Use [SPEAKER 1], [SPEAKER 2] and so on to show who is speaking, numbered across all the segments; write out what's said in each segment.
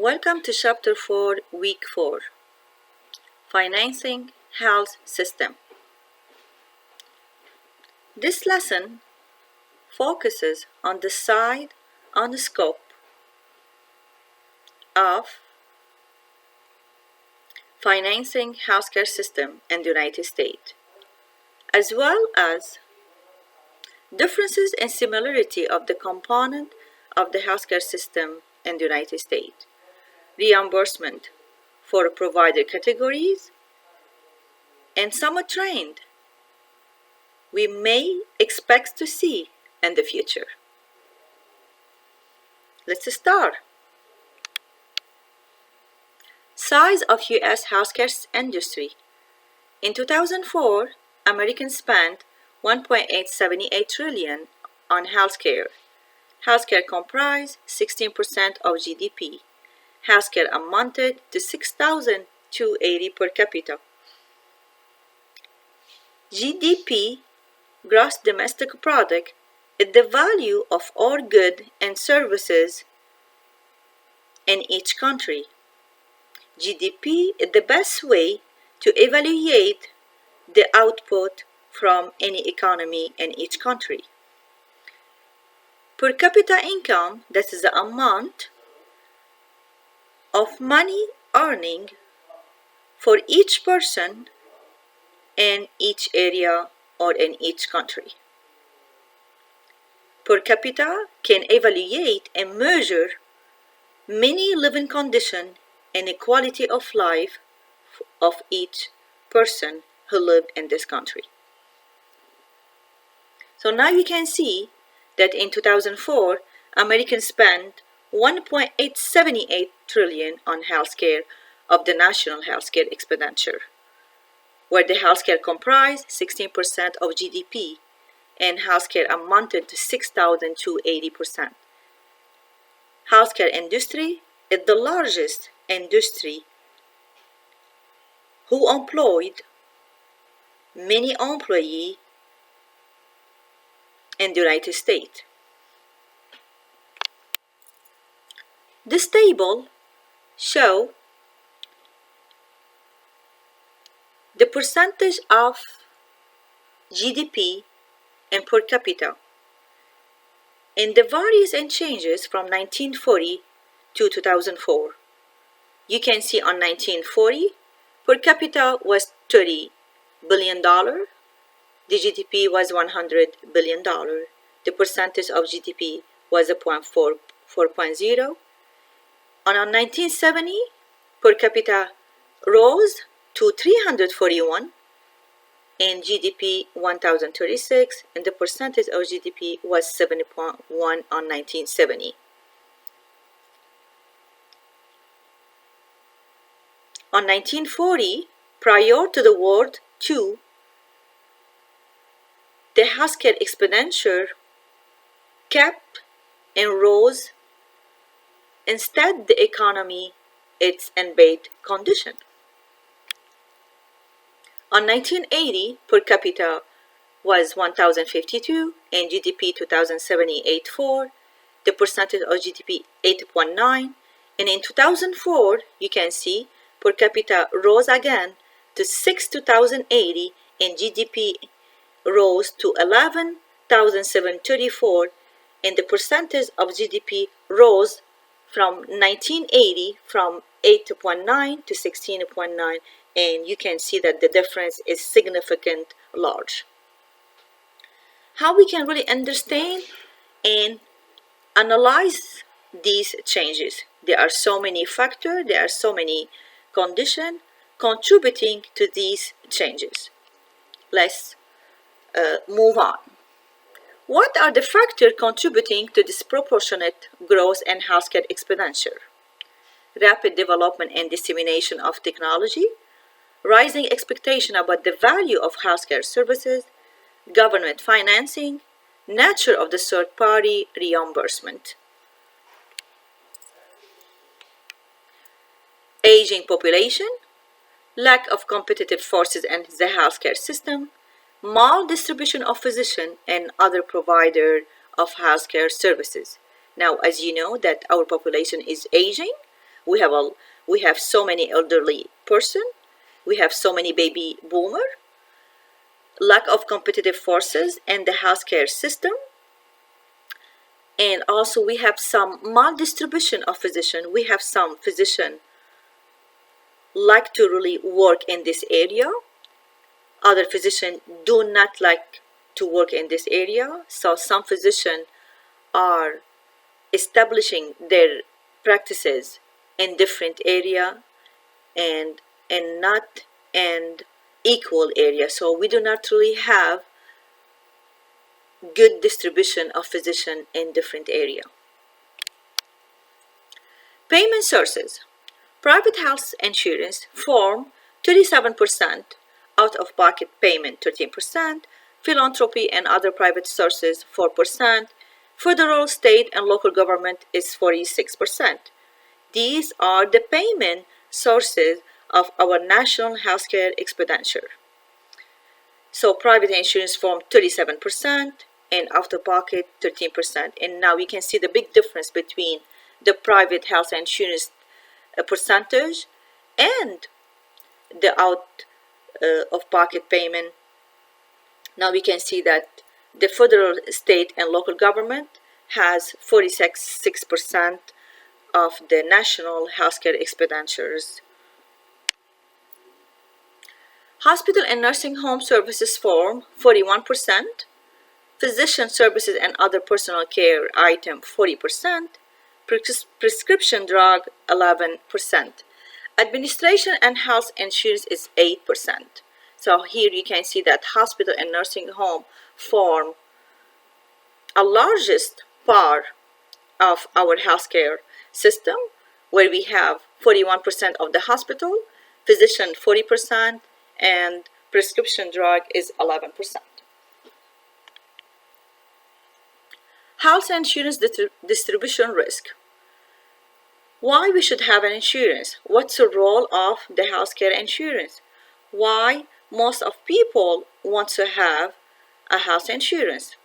[SPEAKER 1] Welcome to Chapter 4, Week 4, Financing Health System. This lesson focuses on the scope of financing healthcare system in the United States, as well as differences and similarity of the component of the healthcare system in the United States, reimbursement for provider categories, and some trend we may expect to see in the future. Let's start. Size of U.S. healthcare industry. In 2004, Americans spent $1.878 trillion on healthcare. Healthcare comprised 16% of GDP. Healthcare amounted to $6,280 per capita. GDP, gross domestic product, is the value of all goods and services in each country. GDP is the best way to evaluate the output from any economy in each country. Per capita income, that is the amount of money earning for each person in each area or in each country. Per capita can evaluate and measure many living conditions and the quality of life of each person who lived in this country. So now you can see that in 2004, Americans spent $1.878 trillion on healthcare of the national healthcare expenditure, where the healthcare comprised 16% of GDP and healthcare amounted to $6,280. Healthcare industry is the largest industry who employed many employees in the United States. This table shows the percentage of GDP and per capita in the various and changes from 1940 to 2004. You can see on 1940, per capita was $30 billion. The GDP was $100 billion. The percentage of GDP was 4.0. And on 1970, per capita rose to 341 and GDP 1,036, and the percentage of GDP was 7.1 on 1970. On 1940, prior to the World II, the healthcare expenditure kept and rose. Instead, the economy is in bad condition. On 1980, per capita was 1,052 and GDP 2,078.4. The percentage of GDP 8.9. And in 2004, you can see per capita rose again to 6,280 and GDP rose to 11,734, and the percentage of GDP rose from 1980 from 8.9 to 16.9, and you can see that the difference is significant large. How we can really understand and analyze these changes? There are so many factors, there are so many conditions contributing to these changes. Let's move on. What are the factors contributing to disproportionate growth in healthcare expenditure? Rapid development and dissemination of technology, rising expectation about the value of healthcare services, government financing, nature of the third-party reimbursement. Aging population, lack of competitive forces in the healthcare system, maldistribution of physicians and other providers of healthcare services. Now, as you know that our population is aging, we have so many elderly person, we have so many baby boomer, lack of competitive forces in the healthcare system, and also we have some maldistribution of physician. We have some physician like to really work in this area. Other physicians do not like to work in this area. So some physicians are establishing their practices in different area and not in equal area. So we do not really have good distribution of physician in different area. Payment sources. Private health insurance form 37%, out-of-pocket payment 13%, philanthropy and other private sources 4%, federal, state, and local government is 46%. These are the payment sources of our national healthcare expenditure. So private insurance form 37% and out-of-pocket 13%. And now we can see the big difference between the private health insurance percentage and the out-of-pocket payment. Now we can see that the federal, state, and local government has 46% of the national healthcare expenditures. Hospital and nursing home services form 41%, physician services and other personal care item 40%, prescription drug 11%. Administration and health insurance is 8%. So here you can see that hospital and nursing home form a largest part of our healthcare system, where we have 41% of the hospital, physician 40%, and prescription drug is 11%. Health insurance distribution risk. Why we should have an insurance? What's the role of the healthcare insurance? Why most of people want to have a health insurance?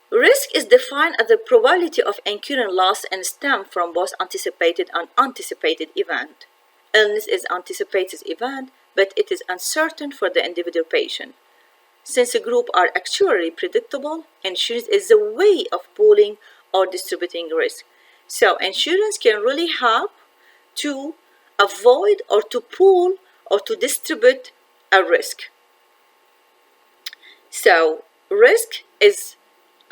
[SPEAKER 1] Risk is defined as the probability of incurring loss and stem from both anticipated and unanticipated event. Illness is anticipated event, but it is uncertain for the individual patient. Since a group are actually predictable, insurance is a way of pooling or distributing risk. So insurance can really help to avoid or to pool or to distribute a risk. So risk is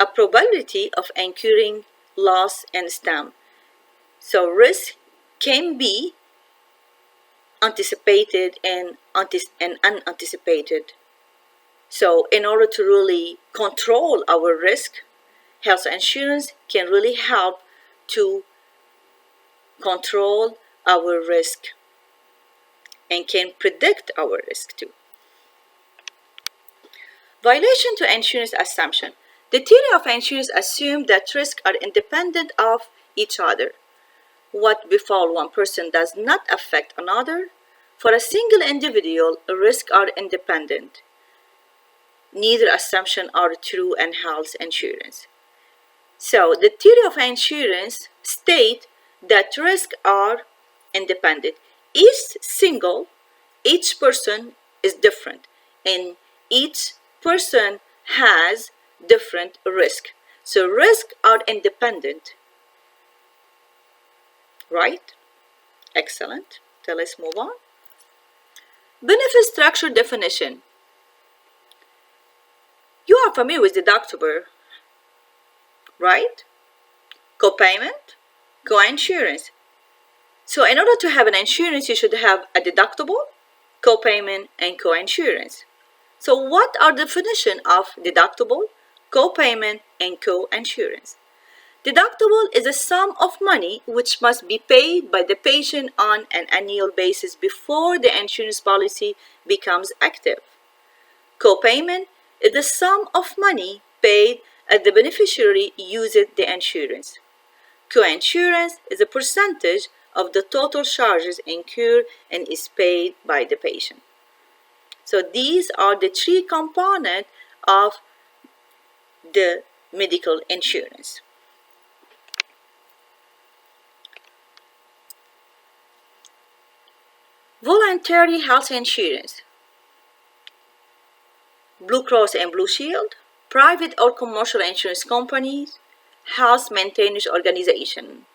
[SPEAKER 1] a probability of incurring loss and stem. So risk can be anticipated and unanticipated. So in order to really control our risk, health insurance can really help to control our risk and can predict our risk too. Violation to insurance assumption. The theory of insurance assumes that risks are independent of each other. What befall one person does not affect another. For a single individual, risks are independent. Neither assumption are true in health insurance. So the theory of insurance states that risks are independent. Each person is different, and each person has different risk. So risks are independent. Right? Excellent. So let's move on. Benefit structure definition. You are familiar with deductible, right? Copayment, coinsurance. So in order to have an insurance, you should have a deductible, copayment, and coinsurance. So what are the definition of deductible, copayment, and coinsurance? Deductible is a sum of money which must be paid by the patient on an annual basis before the insurance policy becomes active. Copayment is the sum of money paid as the beneficiary uses the insurance. Coinsurance is a percentage of the total charges incurred and is paid by the patient. So these are the three components of the medical insurance. Voluntary health insurance, Blue Cross and Blue Shield, private or commercial insurance companies, house maintenance organization.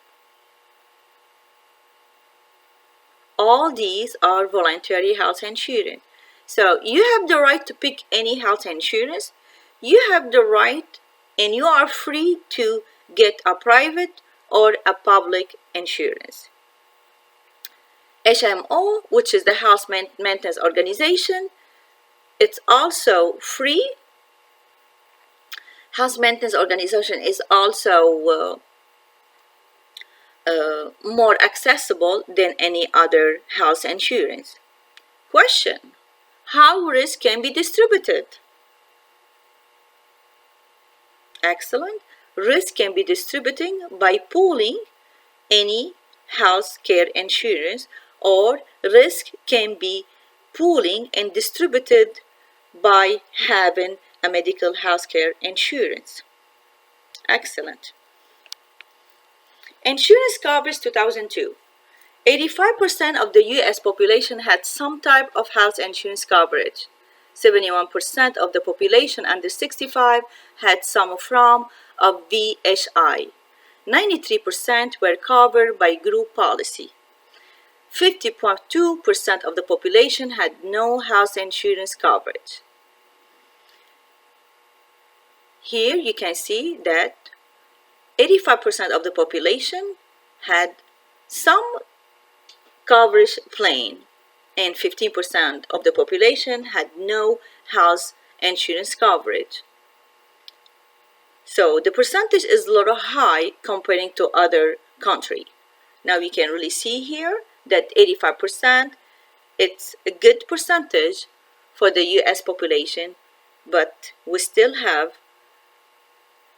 [SPEAKER 1] All these are voluntary health insurance. So you have the right to pick any health insurance. You have the right and you are free to get a private or a public insurance. HMO, which is the house maintenance organization, it's also free. House maintenance organization is also more accessible than any other house insurance. Question: how risk can be distributed? Excellent. Risk can be distributed by pooling any health care insurance, or risk can be pooling and distributed by having a medical health care insurance. Excellent. Insurance coverage 2002. 85% of the US population had some type of health insurance coverage. 71% of the population under 65 had some form of VHI. 93% were covered by group policy. 50.2% of the population had no health insurance coverage. Here you can see that 85% of the population had some coverage plan, and 15% of the population had no health insurance coverage. So the percentage is a little high comparing to other countries. Now we can really see here that 85%, it's a good percentage for the US population, but we still have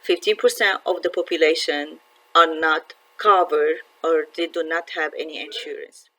[SPEAKER 1] 15% of the population are not covered or they do not have any insurance.